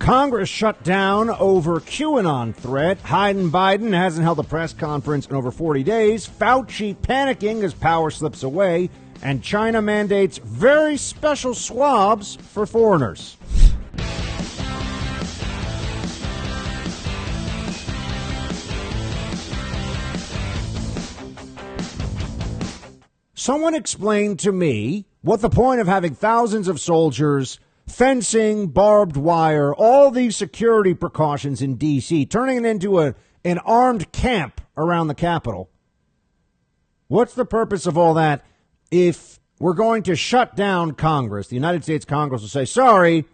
Congress shut down over QAnon threat. Biden hasn't held a press conference in over 40 days. Fauci panicking as power slips away. And China mandates very special swabs for foreigners. Someone explained to me what the point of having thousands of soldiers, fencing, barbed wire, all these security precautions in D.C., turning it into an armed camp around the Capitol. What's the purpose of all that if we're going to shut down Congress? The United States Congress will say, sorry,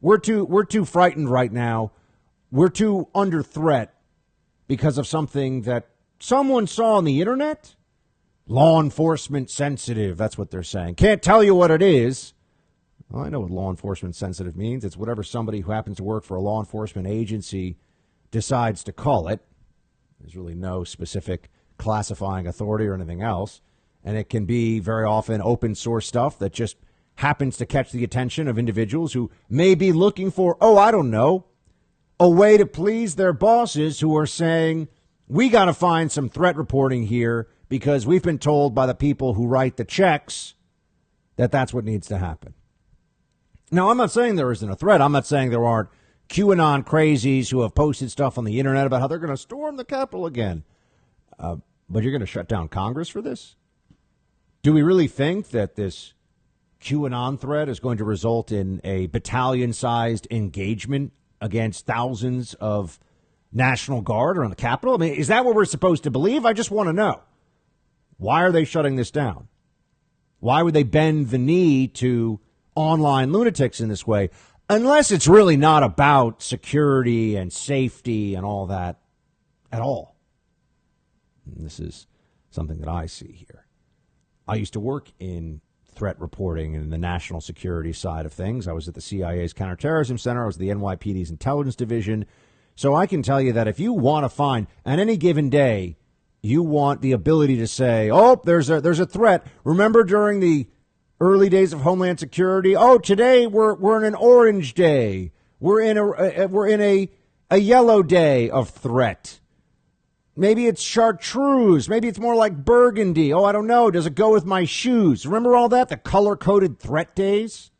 we're too frightened right now. We're too under threat because of something that someone saw on the internet? Law enforcement sensitive, that's what they're saying. Can't tell you what it is. Well, I know what law enforcement sensitive means. It's whatever somebody who happens to work for a law enforcement agency decides to call it. There's really no specific classifying authority or anything else. And it can be very often open source stuff that just happens to catch the attention of individuals who may be looking for, I don't know, a way to please their bosses who are saying, we got to find some threat reporting here because we've been told by the people who write the checks that that's what needs to happen. Now, I'm not saying there isn't a threat. I'm not saying there aren't QAnon crazies who have posted stuff on the internet about how they're going to storm the Capitol again. But you're going to shut down Congress for this? Do we really think that this QAnon threat is going to result in a battalion-sized engagement against thousands of National Guard around the Capitol? I mean, is that what we're supposed to believe? I just want to know. Why are they shutting this down? Why would they bend the knee to online lunatics in this way? Unless it's really not about security and safety and all that at all. And this is something that I see here. I used to work in threat reporting and the national security side of things. I was at the CIA's Counterterrorism Center. I was at the NYPD's Intelligence Division. So I can tell you that if you want to find, on any given day, you want the ability to say, there's a threat. Remember during the early days of Homeland Security? Today we're in an orange day. We're in a yellow day of threat. Maybe it's chartreuse. Maybe it's more like burgundy. I don't know. Does it go with my shoes? Remember all that? The color-coded threat days?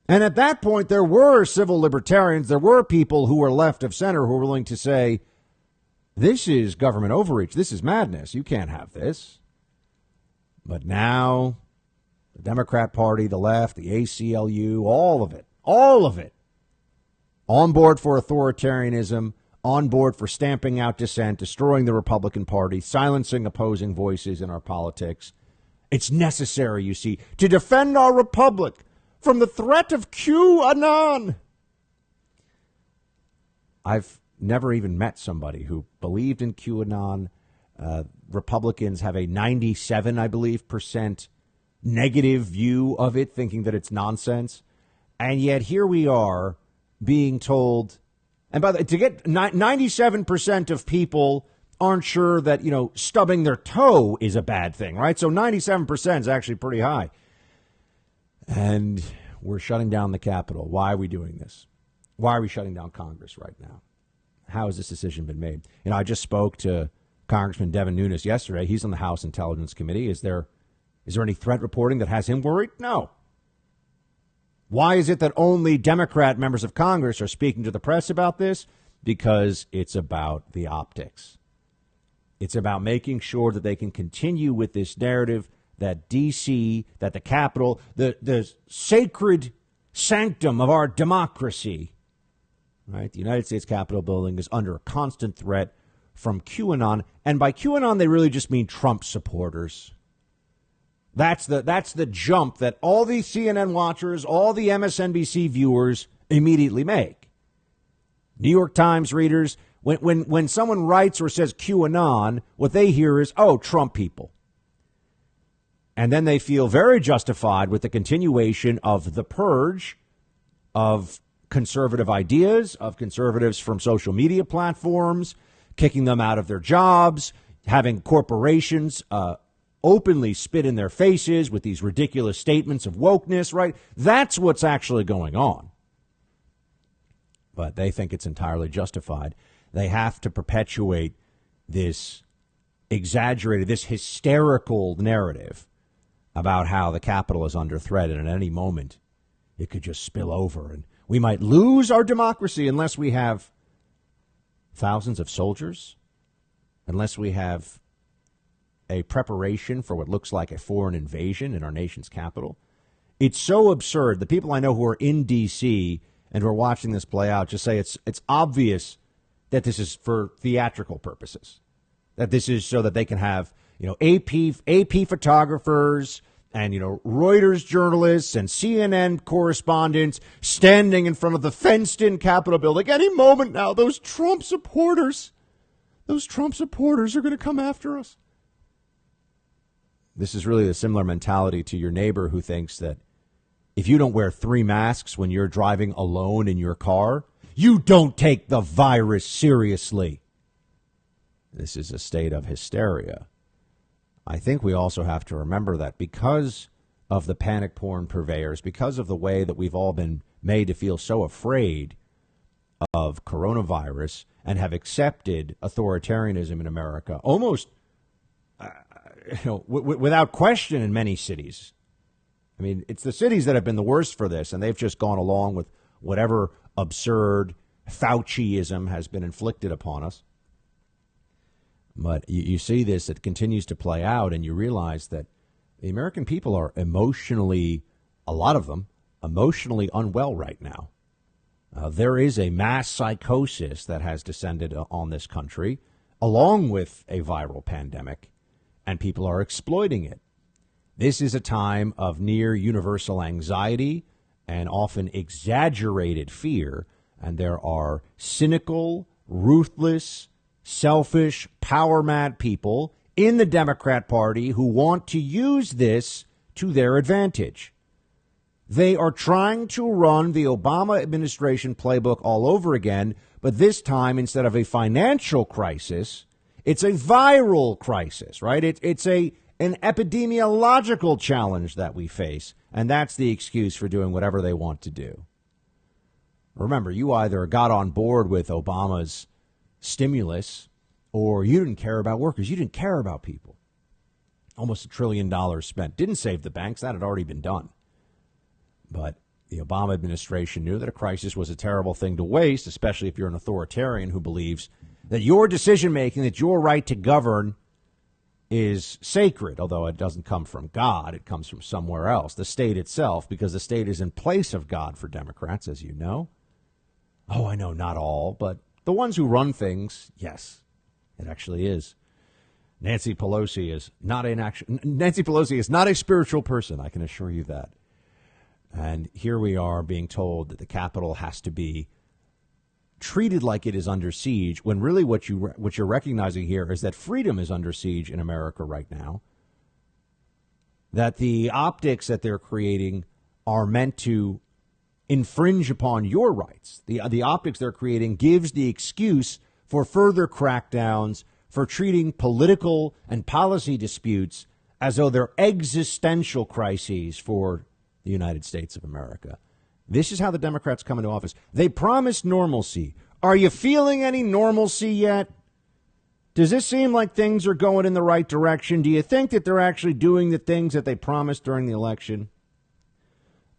And at that point, there were civil libertarians. There were people who were left of center who were willing to say, this is government overreach. This is madness. You can't have this. But now, the Democrat Party, the left, the ACLU, all of it, on board for authoritarianism, on board for stamping out dissent, destroying the Republican Party, silencing opposing voices in our politics. It's necessary, you see, to defend our republic from the threat of QAnon. I've never even met somebody who believed in QAnon. Republicans have a 97, I believe, % negative view of it, thinking that it's nonsense. And yet here we are being told, and by the to get 97% of people aren't sure that, stubbing their toe is a bad thing, right? So 97% is actually pretty high. And we're shutting down the Capitol. Why are we doing this? Why are we shutting down Congress right now? How has this decision been made? I just spoke to Congressman Devin Nunes yesterday. He's on the House Intelligence Committee. Is there any threat reporting that has him worried? No. Why is it that only Democrat members of Congress are speaking to the press about this? Because it's about the optics. It's about making sure that they can continue with this narrative that D.C., that the Capitol, the sacred sanctum of our democracy, right? The United States Capitol building is under a constant threat from QAnon. And by QAnon, they really just mean Trump supporters. That's the jump that all the CNN watchers, all the MSNBC viewers immediately make. New York Times readers, when someone writes or says QAnon, what they hear is, Trump people. And then they feel very justified with the continuation of the purge of conservative ideas, of conservatives from social media platforms, kicking them out of their jobs, having corporations openly spit in their faces with these ridiculous statements of wokeness, right? That's what's actually going on. but they think it's entirely justified. They have to perpetuate this exaggerated, this hysterical narrative about how the Capitol is under threat, and at any moment it could just spill over, and we might lose our democracy unless we have thousands of soldiers, unless we have a preparation for what looks like a foreign invasion in our nation's capital. It's so absurd. The people I know who are in D.C. and who are watching this play out just say it's obvious that this is for theatrical purposes, that this is so that they can have, AP photographers and, Reuters journalists and CNN correspondents standing in front of the fenced-in Capitol building. Any moment now, those Trump supporters are going to come after us. This is really a similar mentality to your neighbor who thinks that if you don't wear 3 masks when you're driving alone in your car, you don't take the virus seriously. This is a state of hysteria. I think we also have to remember that because of the panic porn purveyors, because of the way that we've all been made to feel so afraid of coronavirus and have accepted authoritarianism in America almost without question in many cities. I mean, it's the cities that have been the worst for this, and they've just gone along with whatever absurd Fauciism has been inflicted upon us. But you see this, it continues to play out, and you realize that the American people are emotionally, a lot of them, emotionally unwell right now. There is a mass psychosis that has descended on this country, along with a viral pandemic, and people are exploiting it. This is a time of near universal anxiety and often exaggerated fear, and there are cynical, ruthless, selfish, power-mad people in the Democrat Party who want to use this to their advantage. They are trying to run the Obama administration playbook all over again, but this time, instead of a financial crisis, it's a viral crisis, right? It's an epidemiological challenge that we face, and that's the excuse for doing whatever they want to do. Remember, you either got on board with Obama's stimulus or you didn't care about workers. You didn't care about people. Almost $1 trillion spent. Didn't save the banks. That had already been done. But the Obama administration knew that a crisis was a terrible thing to waste, especially if you're an authoritarian who believes that your decision-making, that your right to govern is sacred, although it doesn't come from God. It comes from somewhere else, the state itself, because the state is in place of God for Democrats, as you know. Oh, I know, not all, but the ones who run things, yes, it actually is. Nancy Pelosi is not a spiritual person, I can assure you that. And here we are being told that the Capitol has to be treated like it is under siege, when really what you're recognizing here is that freedom is under siege in America right now. That the optics that they're creating are meant to infringe upon your rights. The optics they're creating gives the excuse for further crackdowns, for treating political and policy disputes as though they're existential crises for the United States of America. This is how the Democrats come into office. They promised normalcy. Are you feeling any normalcy yet? Does this seem like things are going in the right direction? Do you think that they're actually doing the things that they promised during the election?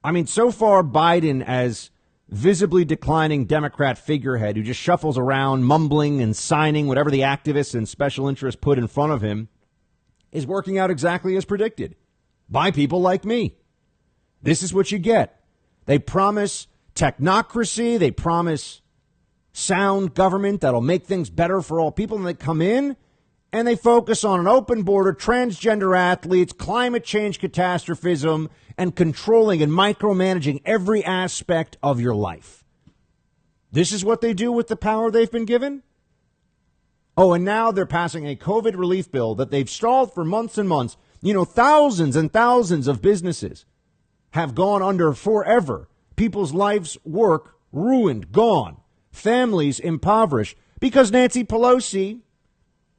I mean, so far, Biden, as visibly declining Democrat figurehead who just shuffles around, mumbling and signing whatever the activists and special interests put in front of him, is working out exactly as predicted by people like me. This is what you get. They promise technocracy. They promise sound government that'll make things better for all people. And they come in and they focus on an open border, transgender athletes, climate change catastrophism, and controlling and micromanaging every aspect of your life. This is what they do with the power they've been given. Oh, and now they're passing a COVID relief bill that they've stalled for months and months. You know, thousands and thousands of businesses have gone under forever. People's lives' work ruined, gone. Families impoverished because Nancy Pelosi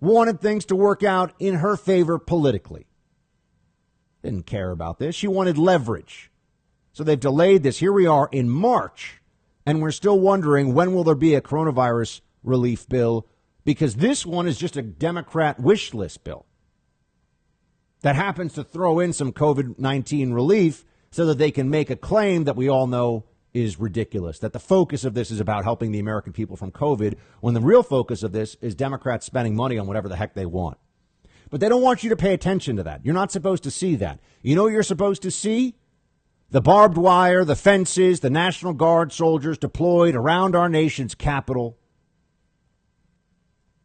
wanted things to work out in her favor politically. Didn't care about this. She wanted leverage. So they've delayed this. Here we are in March, And we're still wondering, when will there be a coronavirus relief bill? Because this one is just a Democrat wish list bill that happens to throw in some COVID-19 relief so that they can make a claim that we all know is ridiculous, that the focus of this is about helping the American people from COVID, when the real focus of this is Democrats spending money on whatever the heck they want. But they don't want you to pay attention to that. You're not supposed to see that. You know what you're supposed to see? The barbed wire, the fences, the National Guard soldiers deployed around our nation's capital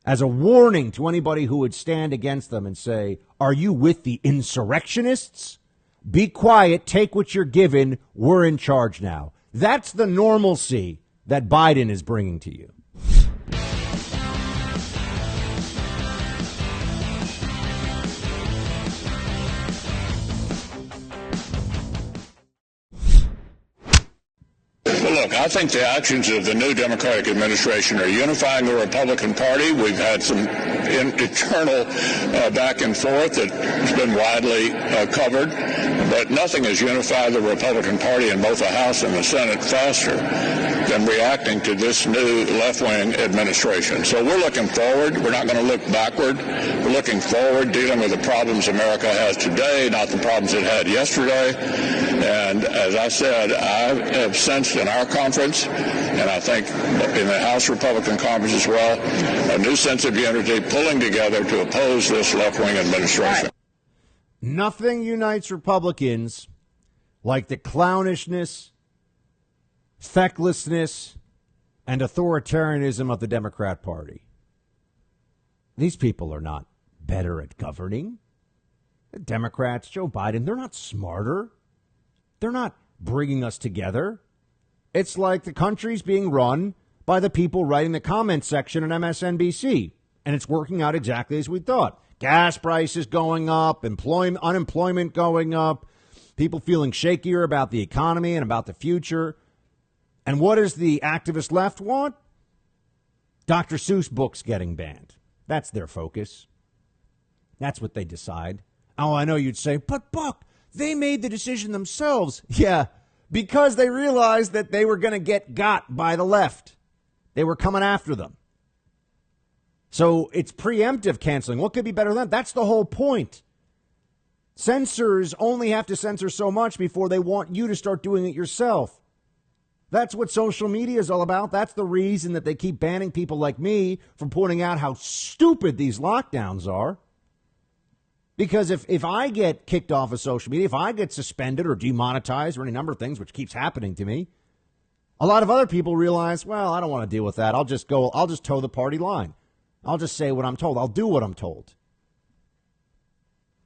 as a warning to anybody who would stand against them and say, are you with the insurrectionists? Be quiet, take what you're given, we're in charge now. That's the normalcy that Biden is bringing to you. Look, I think the actions of the new Democratic administration are unifying the Republican Party. We've had some internal back and forth that's been widely covered, but nothing has unified the Republican Party in both the House and the Senate faster than reacting to this new left-wing administration. So we're looking forward. We're not going to look backward. We're looking forward, dealing with the problems America has today, not the problems it had yesterday. And as I said, I have sensed in our conference, and I think in the House Republican conference as well, a new sense of unity pulling together to oppose this left-wing administration. Nothing unites Republicans like the clownishness, fecklessness, and authoritarianism of the Democrat Party. These people are not better at governing. The Democrats, Joe Biden, they're not smarter. They're not bringing us together. It's like the country's being run by the people writing the comment section on MSNBC, and it's working out exactly as we thought. Gas prices going up, unemployment going up, people feeling shakier about the economy and about the future. And what does the activist left want? Dr. Seuss books getting banned. That's their focus. That's what they decide. Oh, I know you'd say, but Buck, they made the decision themselves. Yeah, because they realized that they were going to get got by the left. They were coming after them. So it's preemptive canceling. What could be better than that? That's the whole point. Censors only have to censor so much before they want you to start doing it yourself. That's what social media is all about. That's the reason that they keep banning people like me from pointing out how stupid these lockdowns are. Because if I get kicked off of social media, if I get suspended or demonetized or any number of things, which keeps happening to me, a lot of other people realize, well, I don't want to deal with that. I'll just toe the party line. I'll just say what I'm told. I'll do what I'm told.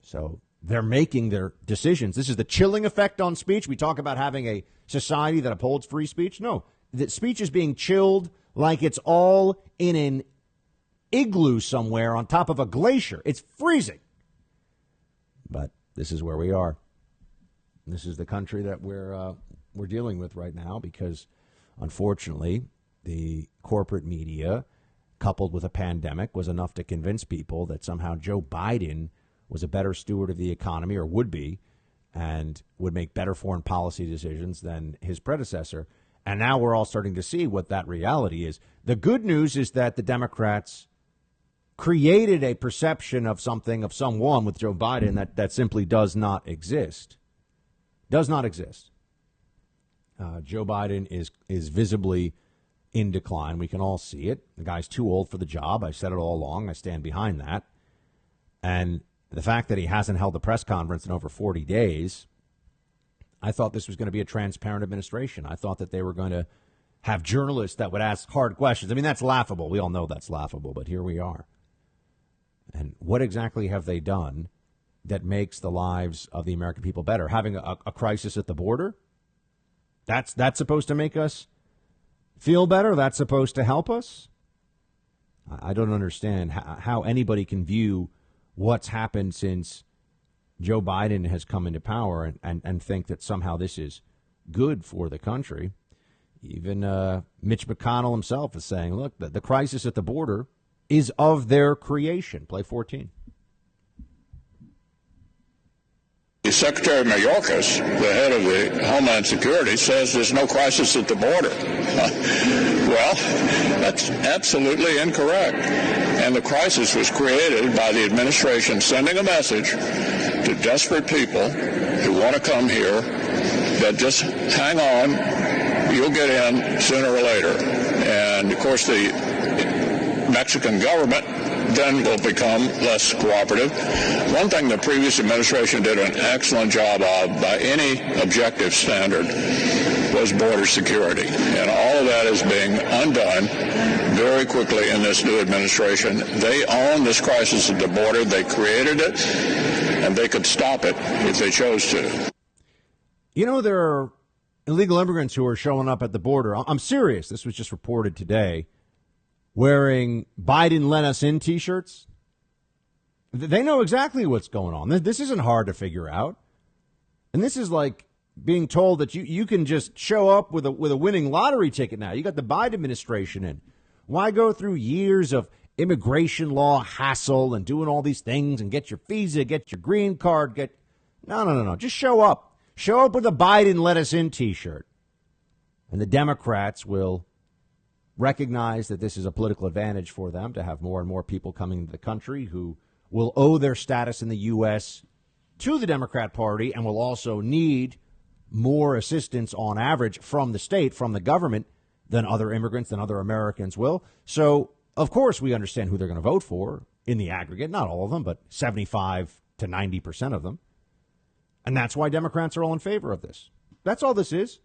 So they're making their decisions. This is the chilling effect on speech. We talk about having a society that upholds free speech. No, the speech is being chilled like it's all in an igloo somewhere on top of a glacier. It's freezing. But this is where we are. This is the country that we're dealing with right now because, unfortunately, the corporate media, coupled with a pandemic, was enough to convince people that somehow Joe Biden was a better steward of the economy, or would be, and would make better foreign policy decisions than his predecessor. And now we're all starting to see what that reality is. The good news is that the Democrats created a perception of something, of someone with Joe Biden that simply does not exist. Does not exist. Joe Biden is visibly in decline. We can all see it. The guy's too old for the job. I've said it all along. I stand behind that. And the fact that he hasn't held a press conference in over 40 days, I thought this was going to be a transparent administration. I thought that they were going to have journalists that would ask hard questions. I mean, that's laughable. We all know that's laughable, but here we are. And what exactly have they done that makes the lives of the American people better? Having a crisis at the border? That's supposed to make us feel better? That's supposed to help us? I don't understand how anybody can view what's happened since Joe Biden has come into power and think that somehow this is good for the country. Even Mitch McConnell himself is saying, look, the crisis at the border is of their creation. Play 14. Secretary Mayorkas, the head of the Homeland Security, says there's no crisis at the border. Well, that's absolutely incorrect. And the crisis was created by the administration sending a message to desperate people who want to come here that just hang on, you'll get in sooner or later. And, of course, the Mexican government then will become less cooperative. One thing the previous administration did an excellent job of, by any objective standard, was border security. And all of that is being undone very quickly in this new administration. They own this crisis at the border. They created it, and they could stop it if they chose to. You know, there are illegal immigrants who are showing up at the border. I'm serious. This was just reported today. Wearing Biden let us in T-shirts. They know exactly what's going on. This isn't hard to figure out. And this is like being told that you can just show up with a winning lottery ticket now. You got the Biden administration in. Why go through years of immigration law hassle and doing all these things and get your visa, get your green card, No. Just show up. Show up with a Biden let us in T-shirt. And the Democrats will recognize that this is a political advantage for them to have more and more people coming into the country who will owe their status in the U.S. to the Democrat Party and will also need more assistance on average from the state, from the government, than other immigrants, than other Americans will. So, of course, we understand who they're going to vote for in the aggregate. Not all of them, but 75 to 90% of them. And that's why Democrats are all in favor of this. That's all this is.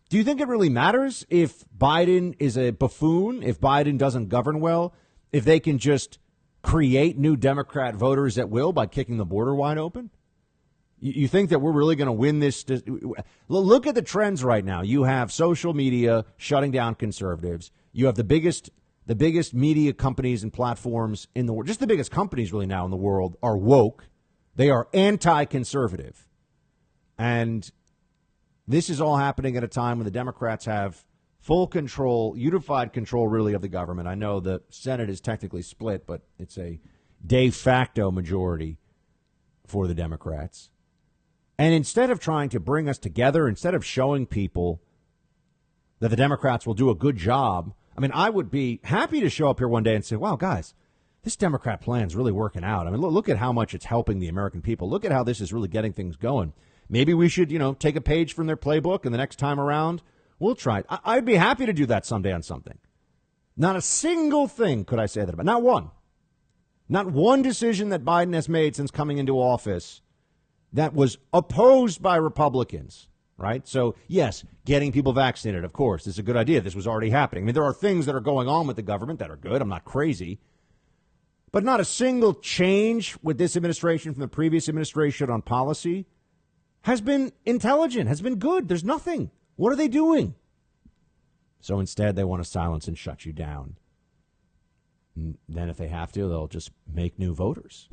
Do you think it really matters if Biden is a buffoon, if Biden doesn't govern well, if they can just create new Democrat voters at will by kicking the border wide open? You think that we're really going to win this? Look at the trends right now. You have social media shutting down conservatives. You have the biggest media companies and platforms in the world. Just the biggest companies really now in the world are woke. They are anti-conservative. And this is all happening at a time when the Democrats have full control, unified control, really, of the government. I know the Senate is technically split, but it's a de facto majority for the Democrats. And instead of trying to bring us together, instead of showing people that the Democrats will do a good job, I mean, I would be happy to show up here one day and say, wow, guys, this Democrat plan is really working out. I mean, look at how much it's helping the American people. Look at how this is really getting things going. Maybe we should, take a page from their playbook, and the next time around, we'll try it. I'd be happy to do that someday on something. Not a single thing could I say that about. Not one. Not one decision that Biden has made since coming into office that was opposed by Republicans, right? So, yes, getting people vaccinated, of course, is a good idea. This was already happening. I mean, there are things that are going on with the government that are good. I'm not crazy. But not a single change with this administration from the previous administration on policy has been intelligent, has been good. There's nothing. What are they doing? So instead, they want to silence and shut you down. And then if they have to, they'll just make new voters.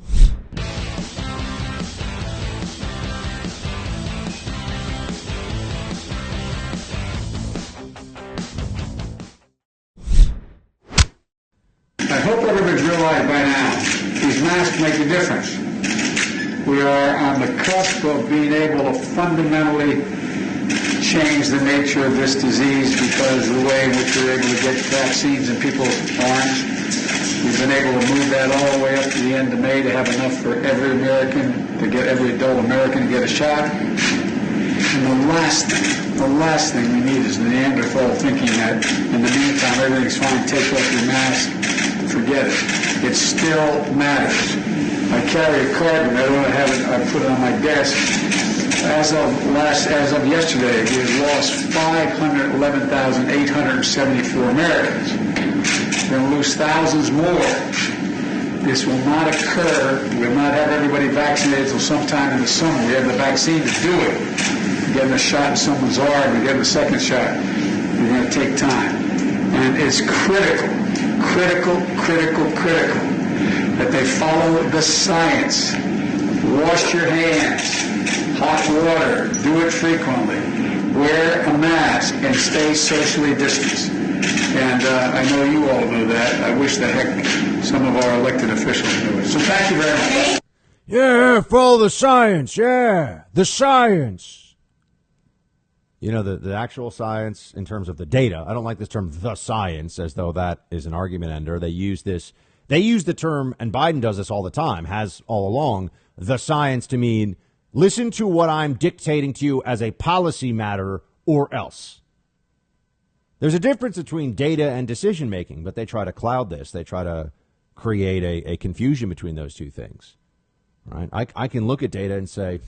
I hope everybody's realized by now, these masks make a difference. We are on the cusp of being able to fundamentally change the nature of this disease because of the way in which we're able to get vaccines in people's arms. We've been able to move that all the way up to the end of May to have enough for every American, to get every adult American to get a shot. And the last thing we need is Neanderthal thinking that in the meantime everything's fine, take off your mask, forget it. It still matters. I carry a card, and I don't have it. I put it on my desk. As of yesterday, we have lost 511,874 Americans. We're going to lose thousands more. This will not occur. We'll not have everybody vaccinated until sometime in the summer. We have the vaccine to do it. We're getting a shot in someone's arm. We're getting a second shot. We're going to take time, and it's critical that they follow the science. Wash your hands, hot water, do it frequently, wear a mask, and stay socially distanced. And I know you all know that. I wish the heck some of our elected officials knew it. So thank you very much. Yeah, follow the science. Yeah, the science. You know, the actual science in terms of the data. I don't like this term, the science, as though that is an argument ender. They use the term, and Biden does this all the time, has all along, the science to mean listen to what I'm dictating to you as a policy matter or else. There's a difference between data and decision making, but they try to cloud this. They try to create a confusion between those two things. Right? I can look at data and say,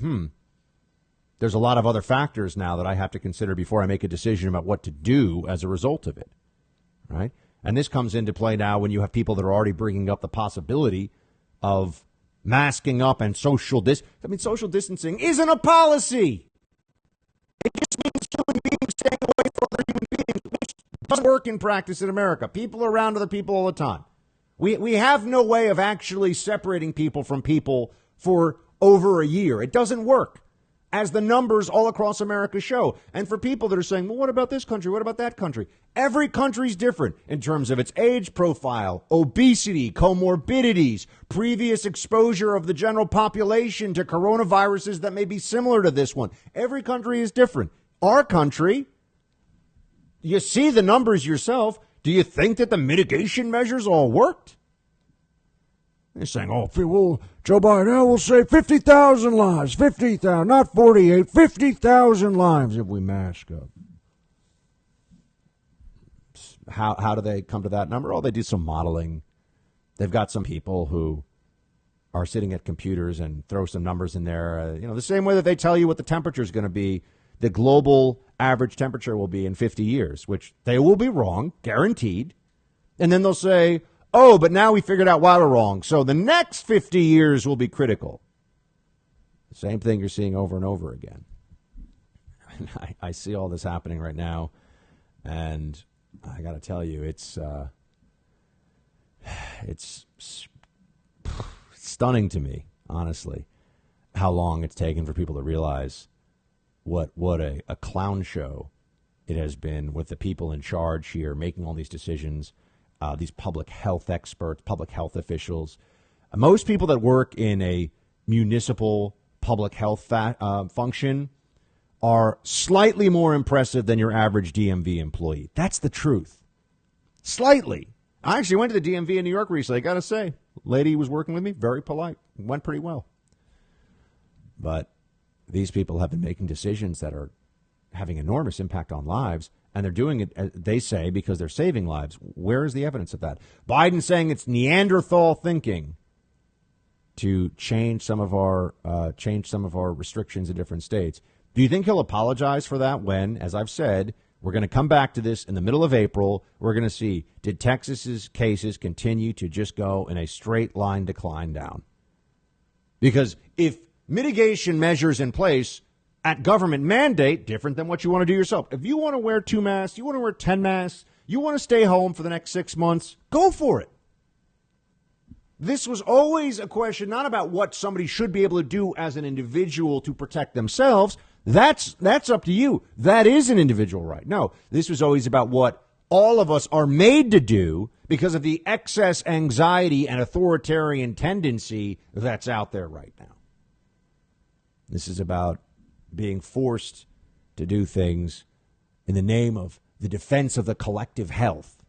there's a lot of other factors now that I have to consider before I make a decision about what to do as a result of it. Right? And this comes into play now when you have people that are already bringing up the possibility of masking up and social distancing isn't a policy. It just means human beings staying away from other human beings, which doesn't work in practice in America. People are around other people all the time. We have no way of actually separating people from people for over a year. It doesn't work, as the numbers all across America show. And for people that are saying, well, what about this country? What about that country? Every country's different in terms of its age profile, obesity, comorbidities, previous exposure of the general population to coronaviruses that may be similar to this one. Every country is different. Our country, you see the numbers yourself. Do you think that the mitigation measures all worked? They're saying, oh, well, Joe Biden will save 50,000 lives, 50,000, not 48, 50,000 lives if we mask up. How do they come to that number? Oh, they do some modeling. They've got some people who are sitting at computers and throw some numbers in there. The same way that they tell you what the temperature is going to be, the global average temperature will be in 50 years, which they will be wrong, guaranteed. And then they'll say, oh, but now we figured out why we're wrong, so the next 50 years will be critical. The same thing you're seeing over and over again. I see all this happening right now, and I got to tell you, it's stunning to me, honestly, how long it's taken for people to realize what a clown show it has been with the people in charge here making all these decisions, these public health experts, public health officials. Most people that work in a municipal public health function are slightly more impressive than your average DMV employee. That's the truth. Slightly. I actually went to the DMV in New York recently. I got to say, lady who was working with me, very polite. Went pretty well. But these people have been making decisions that are having enormous impact on lives, and they're doing it, they say, because they're saving lives. Where is the evidence of that? Biden saying it's Neanderthal thinking to change some of our restrictions in different states. Do you think he'll apologize for that when, as I've said, we're going to come back to this in the middle of April? We're going to see, did Texas's cases continue to just go in a straight line decline down? Because if mitigation measures in place at government mandate, different than what you want to do yourself. If you want to wear 2 masks, you want to wear 10 masks, you want to stay home for the next 6 months, go for it. This was always a question not about what somebody should be able to do as an individual to protect themselves. That's up to you. That is an individual right. No, this was always about what all of us are made to do because of the excess anxiety and authoritarian tendency that's out there right now. This is about being forced to do things in the name of the defense of the collective health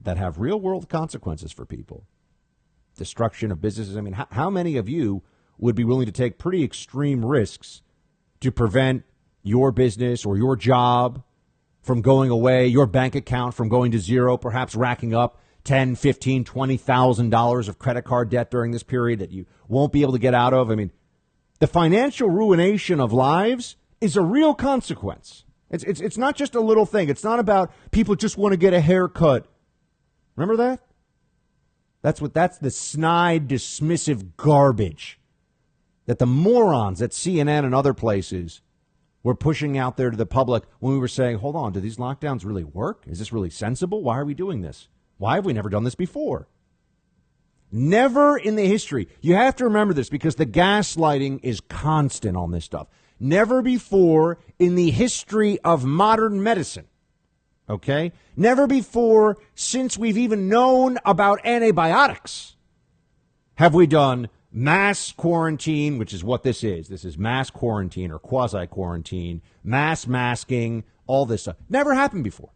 that have real world consequences for people. Destruction of businesses. I mean, how many of you would be willing to take pretty extreme risks to prevent your business or your job from going away, your bank account from going to zero, perhaps racking up $10,000, $15,000, $20,000 of credit card debt during this period that you won't be able to get out of? I mean, the financial ruination of lives is a real consequence. It's not just a little thing. It's not about people just want to get a haircut. Remember that? That's the snide, dismissive garbage that the morons at CNN and other places were pushing out there to the public when we were saying, hold on, do these lockdowns really work? Is this really sensible? Why are we doing this? Why have we never done this before? Never in the history. You have to remember this because the gaslighting is constant on this stuff. Never before in the history of modern medicine. Okay? Never before since we've even known about antibiotics have we done mass quarantine, which is what this is. This is mass quarantine or quasi-quarantine, mass masking, all this stuff. Never happened before.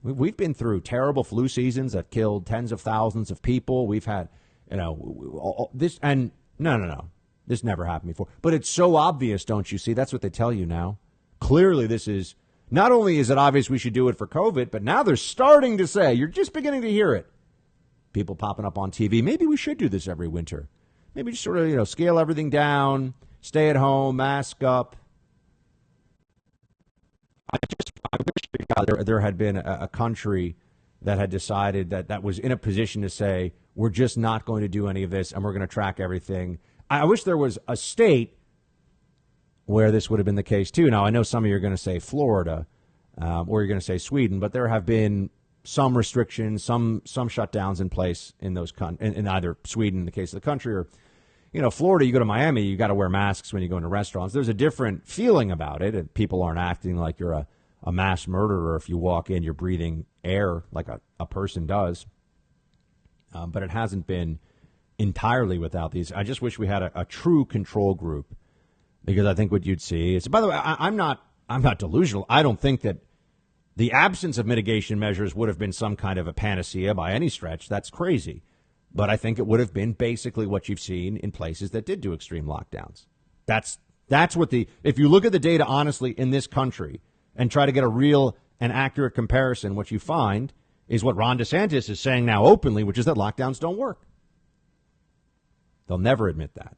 We've been through terrible flu seasons that killed tens of thousands of people. We've had, this, and no. This never happened before. But it's so obvious, don't you see? That's what they tell you now. Clearly, this is, not only is it obvious we should do it for COVID, but now they're starting to say, you're just beginning to hear it. People popping up on TV. Maybe we should do this every winter. Maybe just sort of, scale everything down, stay at home, mask up. I wish there had been a country that had decided that was in a position to say, we're just not going to do any of this and we're going to track everything. I wish there was a state where this would have been the case, too. Now, I know some of you are going to say Florida or you're going to say Sweden, but there have been some restrictions, some shutdowns in place in those in either Sweden, in the case of the country, or Florida. You go to Miami, you got to wear masks when you go into restaurants. There's a different feeling about it, and people aren't acting like you're a mass murderer. If you walk in, you're breathing air like a person does. But it hasn't been entirely without these. I just wish we had a true control group, because I think what you'd see is, by the way, I'm not delusional. I don't think that the absence of mitigation measures would have been some kind of a panacea by any stretch. That's crazy. But I think it would have been basically what you've seen in places that did do extreme lockdowns. That's what if you look at the data honestly in this country and try to get a real and accurate comparison, what you find is what Ron DeSantis is saying now openly, which is that lockdowns don't work. They'll never admit that.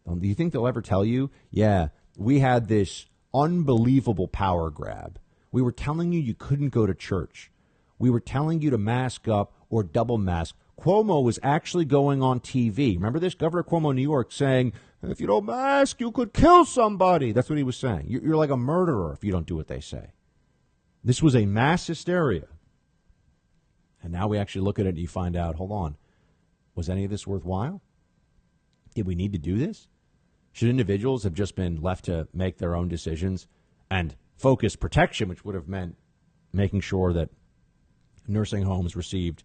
Do you think they'll ever tell you, yeah, we had this unbelievable power grab. We were telling you couldn't go to church. We were telling you to mask up or double mask. Cuomo was actually going on TV. Remember this? Governor Cuomo of New York saying, if you don't mask, you could kill somebody. That's what he was saying. You're like a murderer if you don't do what they say. This was a mass hysteria. And now we actually look at it and you find out, hold on, was any of this worthwhile? Did we need to do this? Should individuals have just been left to make their own decisions and focus protection, which would have meant making sure that nursing homes received,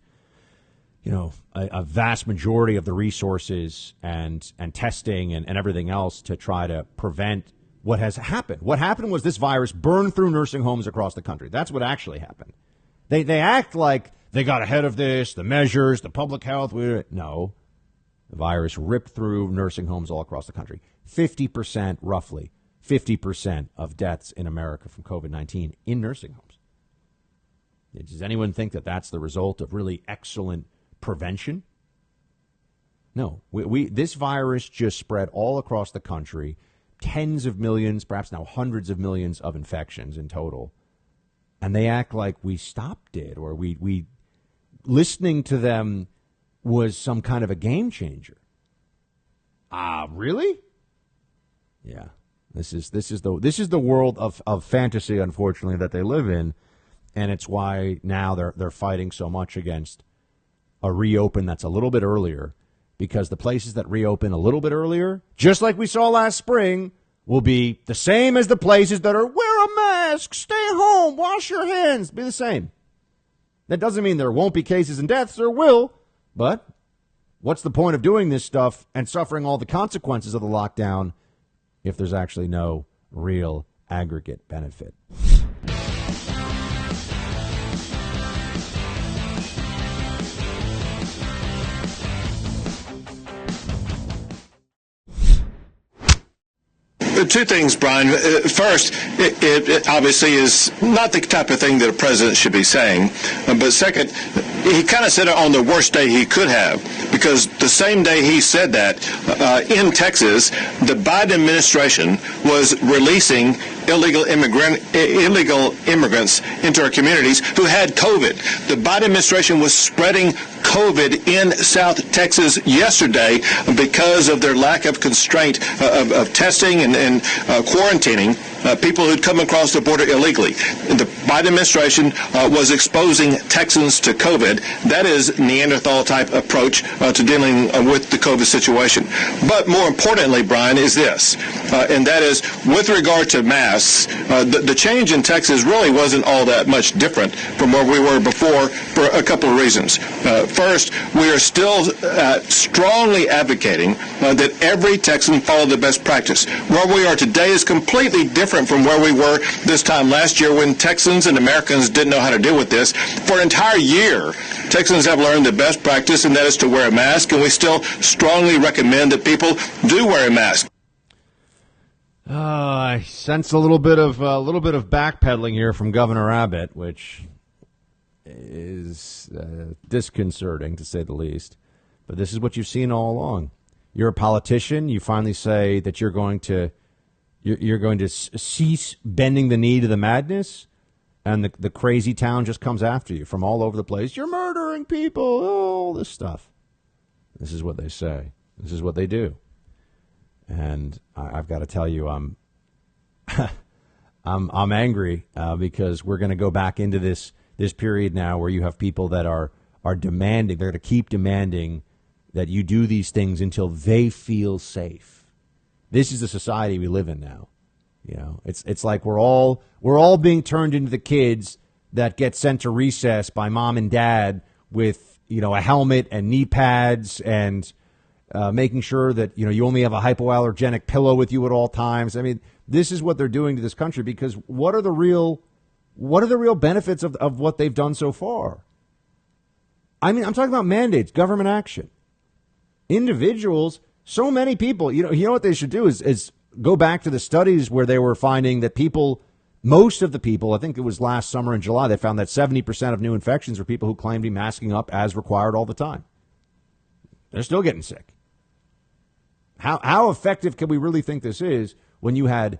a vast majority of the resources and testing and everything else to try to prevent what has happened. What happened was this virus burned through nursing homes across the country. That's what actually happened. They act like they got ahead of this, the measures, the public health. No. The virus ripped through nursing homes all across the country. 50%, roughly, 50% of deaths in America from COVID-19 in nursing homes. Does anyone think that that's the result of really excellent prevention? No. This virus just spread all across the country, tens of millions, perhaps now hundreds of millions of infections in total. And they act like we stopped it or we listening to them was some kind of a game changer. Really? Yeah. This is the world of fantasy, unfortunately, that they live in, and it's why now they're fighting so much against a reopen that's a little bit earlier, because the places that reopen a little bit earlier, just like we saw last spring, will be the same as the places that are wear a mask, stay home, wash your hands, be the same. That doesn't mean there won't be cases and deaths, there will. But what's the point of doing this stuff and suffering all the consequences of the lockdown if there's actually no real aggregate benefit? Two things, Brian. First, it obviously is not the type of thing that a president should be saying. But second, he kind of said it on the worst day he could have, because the same day he said that, in Texas, the Biden administration was releasing illegal immigrants into our communities who had COVID. The Biden administration was spreading COVID in South Texas yesterday because of their lack of constraint of testing and quarantining. people who'd come across the border illegally. The Biden administration was exposing Texans to COVID. That is Neanderthal-type approach to dealing with the COVID situation. But more importantly, Brian, is this, and that is with regard to masks, the change in Texas really wasn't all that much different from where we were before for a couple of reasons. First, we are still strongly advocating that every Texan follow the best practice. Where we are today is completely different from where we were this time last year when Texans and Americans didn't know how to deal with this. For an entire year, Texans have learned the best practice, and that is to wear a mask, and we still strongly recommend that people do wear a mask. I sense a little bit of backpedaling here from Governor Abbott, which is disconcerting to say the least. But this is what you've seen all along. You're a politician. You finally say that you're going to cease bending the knee to the madness, and the crazy town just comes after you from all over the place. You're murdering people. All this stuff. This is what they say. This is what they do. And I've got to tell you, I'm angry because we're going to go back into this period now where you have people that are demanding. They're going to keep demanding that you do these things until they feel safe. This is the society we live in now. You know, it's like we're all being turned into the kids that get sent to recess by mom and dad with, you know, a helmet and knee pads and making sure that, you know, you only have a hypoallergenic pillow with you at all times. I mean, this is what they're doing to this country because what are the real benefits of what they've done so far? I mean, I'm talking about mandates, government action. Individuals, so many people, you know what they should do is go back to the studies where they were finding that most of the people, I think it was last summer in July, they found that 70% of new infections were people who claimed to be masking up as required all the time. They're still getting sick. How effective can we really think this is when you had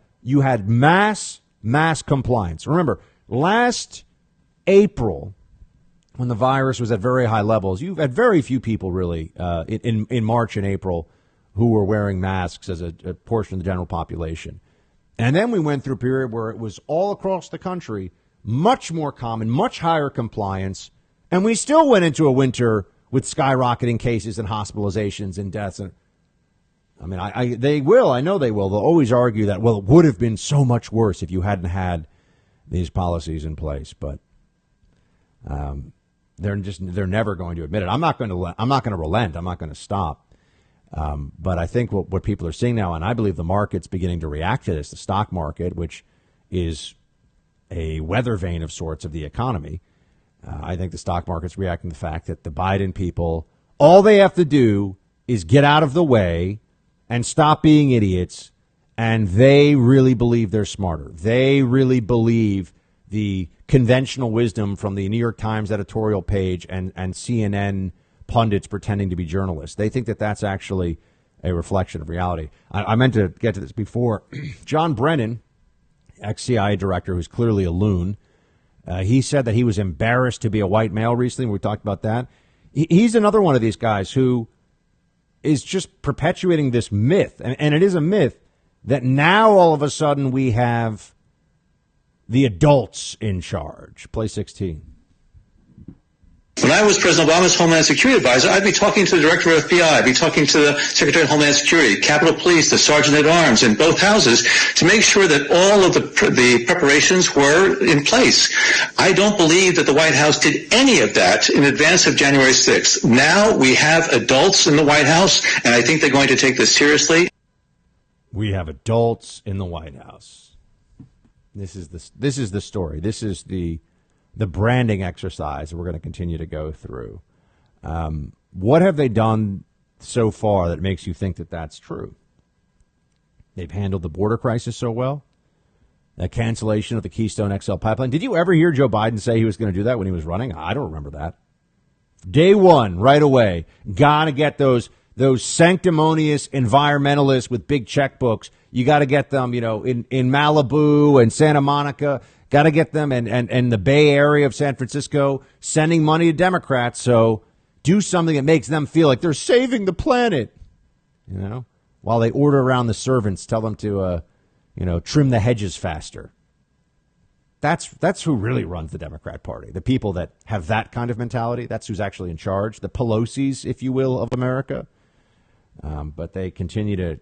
mass compliance? Remember, last April, when the virus was at very high levels, you had very few people really in March and April who were wearing masks as a portion of the general population. And then we went through a period where it was all across the country, much more common, much higher compliance, and we still went into a winter with skyrocketing cases and hospitalizations and deaths. And I mean, I know they will. They'll always argue that, well, it would have been so much worse if you hadn't had these policies in place. But they're never going to admit it. I'm not going to relent. I'm not going to stop. But I think what people are seeing now, and I believe the market's beginning to react to this, the stock market, which is a weather vane of sorts of the economy. I think the stock market's reacting to the fact that the Biden people, all they have to do is get out of the way and stop being idiots, and they really believe they're smarter. They really believe the conventional wisdom from the New York Times editorial page and CNN pundits pretending to be journalists. They think that that's actually a reflection of reality. I meant to get to this before. John Brennan, ex-CIA director, who's clearly a loon, he said that he was embarrassed to be a white male recently. We talked about that. He's another one of these guys who is just perpetuating this myth, and it is a myth, that now all of a sudden we have the adults in charge. Play 16. When I was President Obama's Homeland Security Advisor, I'd be talking to the Director of FBI, I'd be talking to the Secretary of Homeland Security, Capitol Police, the Sergeant at Arms in both houses to make sure that all of the preparations were in place. I don't believe that the White House did any of that in advance of January 6th. Now we have adults in the White House, and I think they're going to take this seriously. We have adults in the White House. This is the story. This is the branding exercise we're going to continue to go through. What have they done so far that makes you think that that's true? They've handled the border crisis so well. The cancellation of the Keystone XL pipeline. Did you ever hear Joe Biden say he was going to do that when he was running? I don't remember that. Day one, right away, got to get those sanctimonious environmentalists with big checkbooks. You got to get them, in Malibu and Santa Monica. Got to get them and the Bay Area of San Francisco sending money to Democrats. So do something that makes them feel like they're saving the planet, while they order around the servants, tell them to trim the hedges faster. That's who really runs the Democrat Party. The people that have that kind of mentality, that's who's actually in charge. The Pelosi's, if you will, of America. But they continue to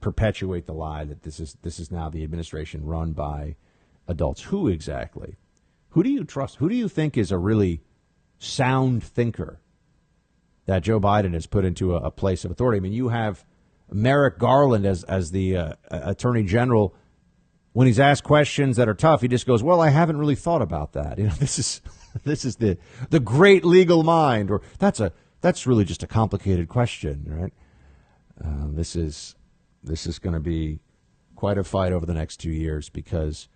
perpetuate the lie that this is now the administration run by adults. Who exactly? Who do you trust? Who do you think is a really sound thinker that Joe Biden has put into a place of authority? I mean, you have Merrick Garland as the Attorney General. When he's asked questions that are tough, he just goes, "Well, I haven't really thought about that." This is the great legal mind, or that's really just a complicated question, right? This is going to be quite a fight over the next 2 years because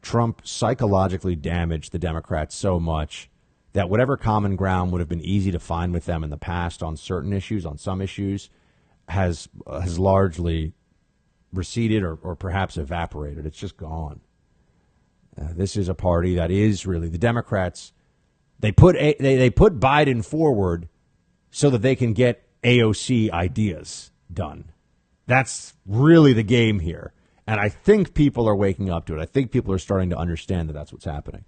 Trump psychologically damaged the Democrats so much that whatever common ground would have been easy to find with them in the past on certain issues, on some issues, has largely receded or perhaps evaporated. It's just gone. This is a party that is really the Democrats. They put Biden forward so that they can get AOC ideas done. That's really the game here. And I think people are waking up to it. I think people are starting to understand that that's what's happening.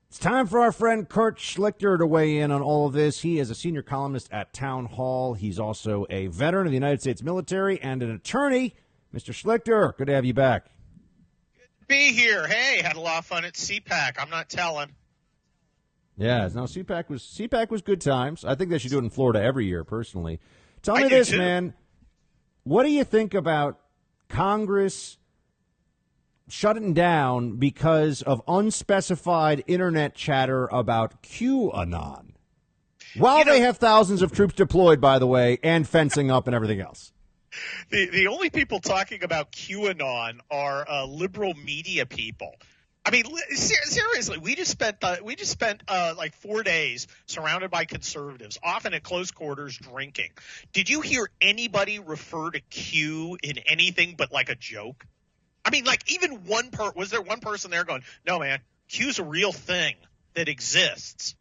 It's time for our friend Kurt Schlichter to weigh in on all of this. He is a senior columnist at TownHall. He's also a veteran of the United States military and an attorney. Mr. Schlichter, good to have you back. Good to be here. Hey, had a lot of fun at CPAC. I'm not telling. Yeah, no, CPAC was good times. I think they should do it in Florida every year, personally. Tell me this, man. What do you think about Congress shutting down because of unspecified internet chatter about QAnon? While they have thousands of troops deployed, by the way, and fencing up and everything else. The only people talking about QAnon are liberal media people. I mean, seriously, we just spent like 4 days surrounded by conservatives, often at close quarters, drinking. Did you hear anybody refer to Q in anything but like a joke? I mean, like even was there one person there going, "No, man, Q's a real thing that exists."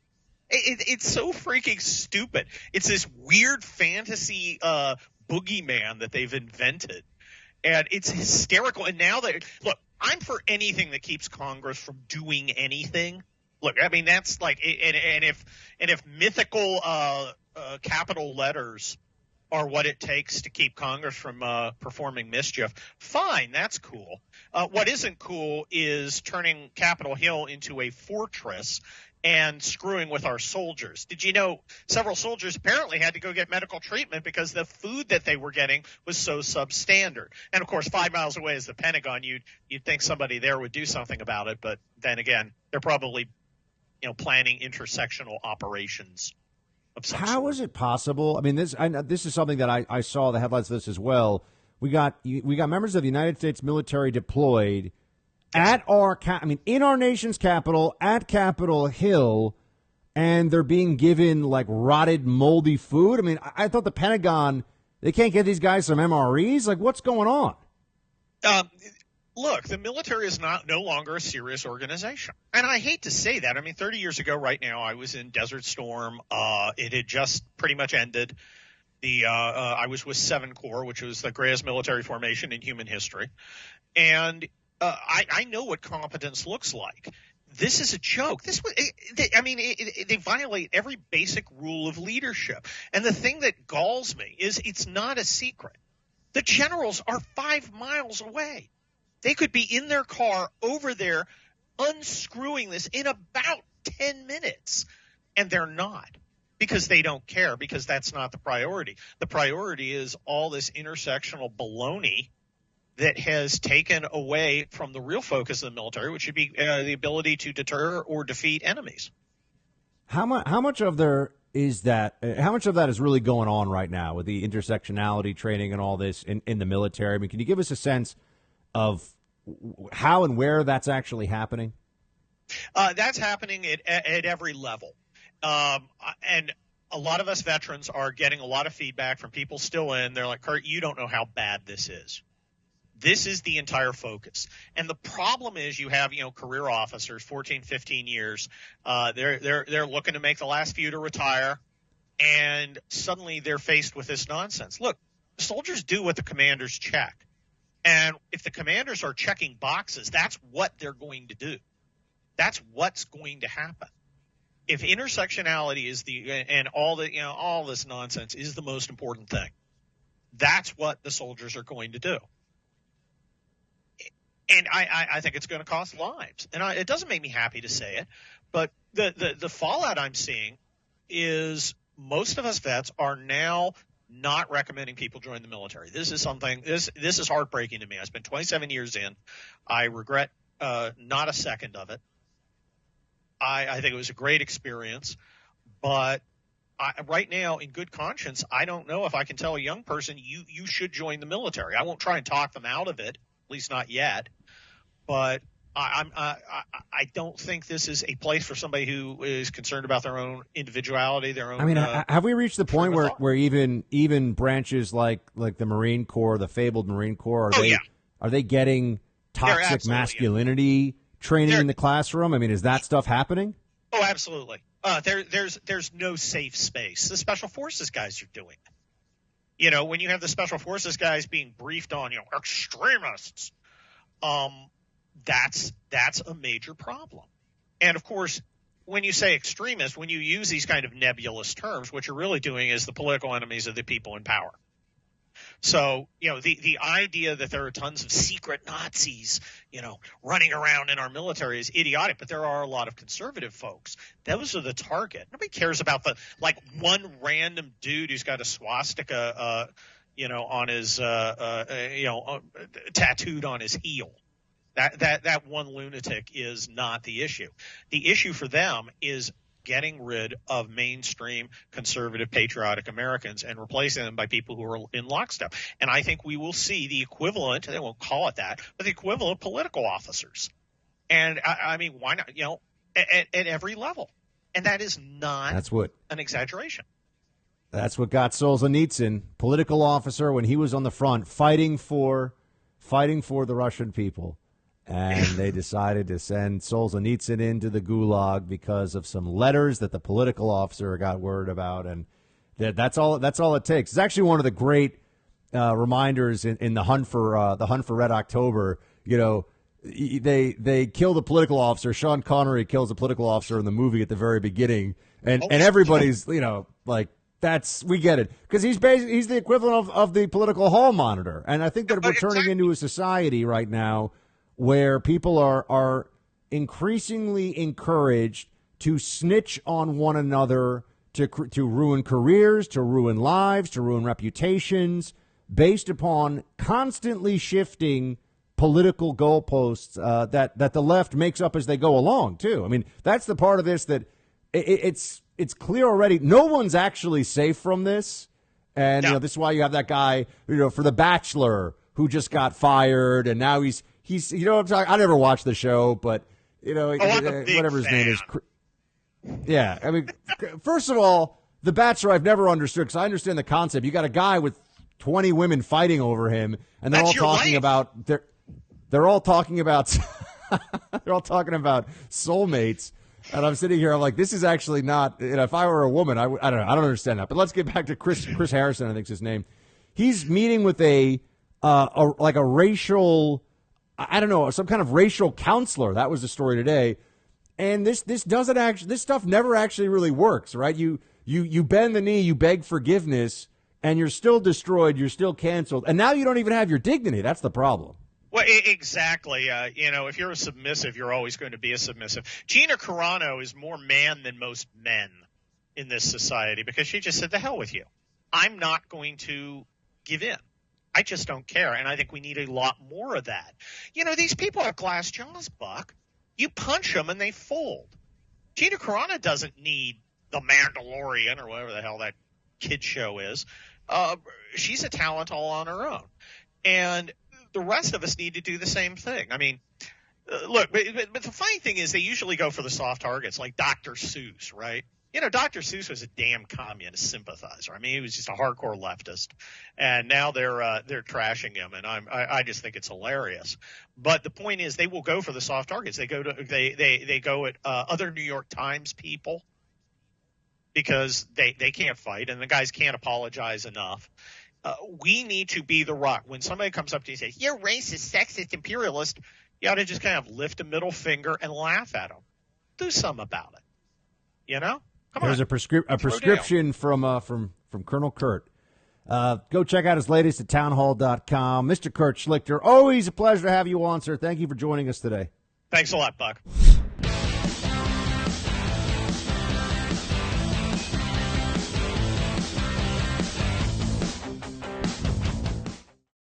It's so freaking stupid. It's this weird fantasy boogeyman that they've invented, and it's hysterical. And now look, I'm for anything that keeps Congress from doing anything. Look, I mean, that's like, and if mythical capital letters are what it takes to keep Congress from performing mischief, fine, that's cool. What isn't cool is turning Capitol Hill into a fortress and screwing with our soldiers. Did you know several soldiers apparently had to go get medical treatment because the food that they were getting was so substandard? And, of course, 5 miles away is the Pentagon. You'd think somebody there would do something about it, but then again, they're probably planning intersectional operations. How is it possible? I mean, this is something that I saw the headlines of this as well. We got members of the United States military deployed in our nation's capital, at Capitol Hill, and they're being given like rotted, moldy food. I mean, I thought the Pentagon, they can't get these guys some MREs. Like, what's going on? Look, the military is no longer a serious organization. And I hate to say that. I mean, 30 years ago right now, I was in Desert Storm. It had just pretty much ended. I was with 7 Corps, which was the greatest military formation in human history. And I know what competence looks like. This is a joke. They violate every basic rule of leadership. And the thing that galls me is it's not a secret. The generals are 5 miles away. They could be in their car over there unscrewing this in about 10 minutes, and they're not because they don't care, because that's not the priority. The priority is all this intersectional baloney that has taken away from the real focus of the military, which should be the ability to deter or defeat enemies. How much of that is really going on right now with the intersectionality training and all this in the military? I mean, can you give us a sense of how and where that's actually happening? That's happening at every level. And a lot of us veterans are getting a lot of feedback from people still in. They're like, "Kurt, you don't know how bad this is." This is the entire focus. And the problem is you have, career officers, 14, 15 years. They're looking to make the last few to retire. And suddenly they're faced with this nonsense. Look, soldiers do what the commanders check. And if the commanders are checking boxes, that's what they're going to do. That's what's going to happen. If intersectionality is and all this nonsense is the most important thing, that's what the soldiers are going to do. And I think it's going to cost lives. And it doesn't make me happy to say it, but the fallout I'm seeing is most of us vets are now not recommending people join the military. This is something, this is heartbreaking to me. I spent 27 years in. I regret not a second of it. I think it was a great experience, but right now, in good conscience, I don't know if I can tell a young person you should join the military. I won't try and talk them out of it, at least not yet. But I don't think this is a place for somebody who is concerned about their own individuality, their own. I mean, have we reached the point where even branches like the Marine Corps, the fabled Marine Corps, are they getting toxic masculinity training in the classroom? I mean, is that stuff happening? Oh, absolutely. There's no safe space. The Special Forces guys are doing it. When you have the Special Forces guys being briefed on, extremists, that's a major problem. And of course, when you say extremists, when you use these kind of nebulous terms, what you're really doing is the political enemies of the people in power. So, the idea that there are tons of secret Nazis, running around in our military is idiotic, but there are a lot of conservative folks. Those are the target. Nobody cares about one random dude who's got a swastika, on his, tattooed on his heel. That one lunatic is not the issue. The issue for them is getting rid of mainstream conservative patriotic Americans and replacing them by people who are in lockstep. And I think we will see the equivalent, they won't call it that, but the equivalent political officers. And I mean, why not, at every level. And that is not an exaggeration. That's what got Solzhenitsyn, political officer, when he was on the front fighting for the Russian people. And they decided to send Solzhenitsyn into the gulag because of some letters that the political officer got word about, and that's all it takes. It's actually one of the great reminders in the hunt for Red October. They kill the political officer. Sean Connery kills the political officer in the movie at the very beginning, and everybody's we get it because he's the equivalent of the political hall monitor, and I think that we're turning into a society right now where people are increasingly encouraged to snitch on one another, to ruin careers, to ruin lives, to ruin reputations, based upon constantly shifting political goalposts that the left makes up as they go along, too. I mean, that's the part of this that it's clear already. No one's actually safe from this. And this is why you have that guy, for The Bachelor, who just got fired, and now he's what I'm talking. I never watched the show, but whatever his name is. Yeah, I mean, first of all, The Bachelor I've never understood, because I understand the concept. You got a guy with 20 women fighting over him, and they're all talking about they're all talking about soulmates. And I'm sitting here, I'm like, this is actually not. If I were a woman, I don't know. I don't understand that. But let's get back to Chris Harrison. I think's his name. He's meeting with a racial. I don't know, some kind of racial counselor. That was the story today. And this stuff never actually really works, right? You bend the knee, you beg forgiveness, and you're still destroyed, you're still canceled. And now you don't even have your dignity. That's the problem. Well, exactly. If you're a submissive, you're always going to be a submissive. Gina Carano is more man than most men in this society because she just said, the hell with you. I'm not going to give in. I just don't care, and I think we need a lot more of that. These people are glass jaws, Buck. You punch them, and they fold. Gina Carano doesn't need The Mandalorian or whatever the hell that kid show is. She's a talent all on her own. And the rest of us need to do the same thing. I mean, look, but the funny thing is they usually go for the soft targets, like Dr. Seuss, right? Dr. Seuss was a damn communist sympathizer. I mean, he was just a hardcore leftist, and now they're trashing him, and I just think it's hilarious. But the point is, they will go for the soft targets. They go at other New York Times people because they can't fight, and the guys can't apologize enough. We need to be the rock. When somebody comes up to you and says, "You're racist, sexist, imperialist," you ought to just kind of lift a middle finger and laugh at them. Do something about it. There's a prescription from Colonel Kurt. Go check out his latest at townhall.com. Mr. Kurt Schlichter, always a pleasure to have you on, sir. Thank you for joining us today. Thanks a lot, Buck.